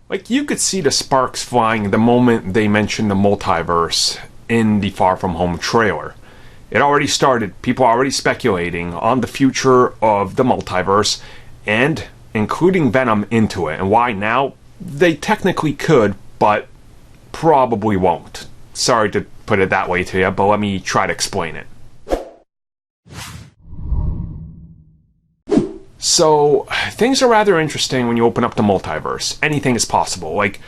Like, you could see the sparks flying the moment they mentioned the multiverse in the Far From Home trailer. It already started, people are already speculating on the future of the multiverse, and including Venom into it. And why now? They technically could, but probably won't. Sorry to put it that way to you, but let me try to explain it. So, things are rather interesting when you open up the multiverse. Anything is possible. Like,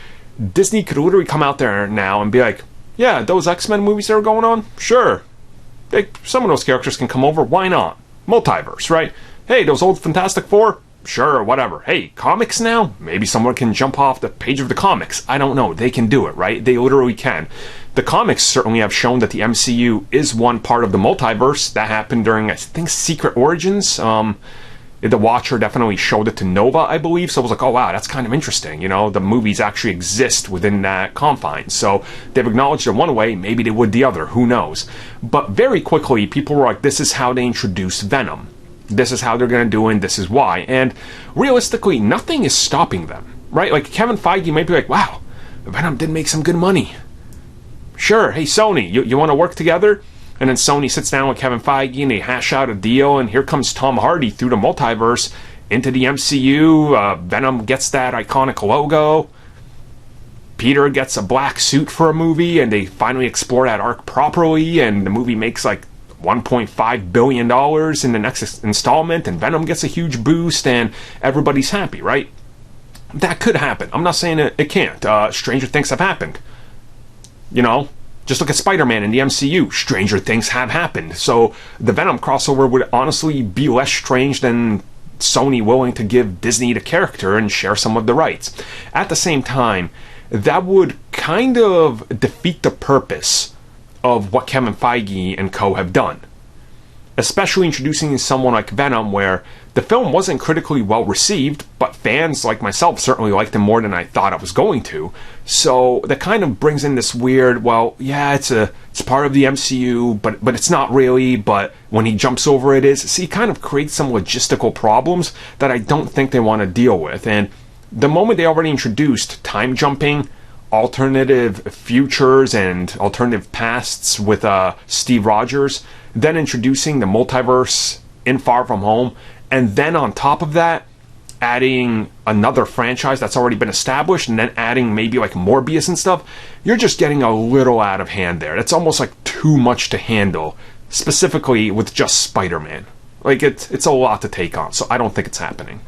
Disney could literally come out there now and be like, yeah, those X-Men movies that are going on? Sure. Some of those characters can come over. Why not? Multiverse, right? Hey, those old Fantastic Four? Sure, whatever. Hey, comics now? Maybe someone can jump off the page of the comics. I don't know. They can do it, right? They literally can. The comics certainly have shown that the MCU is one part of the multiverse. That happened during, I think, Secret Origins. The Watcher definitely showed it to Nova, I believe, so I was like, oh wow, that's kind of interesting, you know, the movies actually exist within that confines, so they've acknowledged it one way, maybe they would the other, who knows. But very quickly, people were like, this is how they introduce Venom. This is how they're going to do it, and this is why. And realistically, nothing is stopping them, right? Like, Kevin Feige might be like, wow, Venom did make some good money. Sure, hey Sony, you want to work together? And then Sony sits down with Kevin Feige and they hash out a deal, and here comes Tom Hardy through the multiverse into the MCU. Venom gets that iconic logo. Peter gets a black suit for a movie, and they finally explore that arc properly, and the movie makes like $1.5 billion in the next installment, and Venom gets a huge boost, and everybody's happy, right? That could happen. I'm not saying it can't. Stranger things have happened. You know? Just look at Spider-Man in the MCU. Stranger things have happened. So the Venom crossover would honestly be less strange than Sony willing to give Disney the character and share some of the rights. At the same time, that would kind of defeat the purpose of what Kevin Feige and co have done. Especially introducing someone like Venom, where the film wasn't critically well received, but fans like myself certainly liked him more than I thought I was going to. So that kind of brings in this weird, well, yeah, it's part of the MCU, but it's not really, but when he jumps over it is. See, it kind of creates some logistical problems that I don't think they want to deal with. And the moment they already introduced time jumping, alternative futures and alternative pasts with Steve Rogers, then introducing the multiverse in Far From Home, and then on top of that, adding another franchise that's already been established, and then adding maybe like Morbius and stuff, you're just getting a little out of hand there. That's almost like too much to handle, specifically with just Spider-Man. Like, it's a lot to take on, so I don't think it's happening.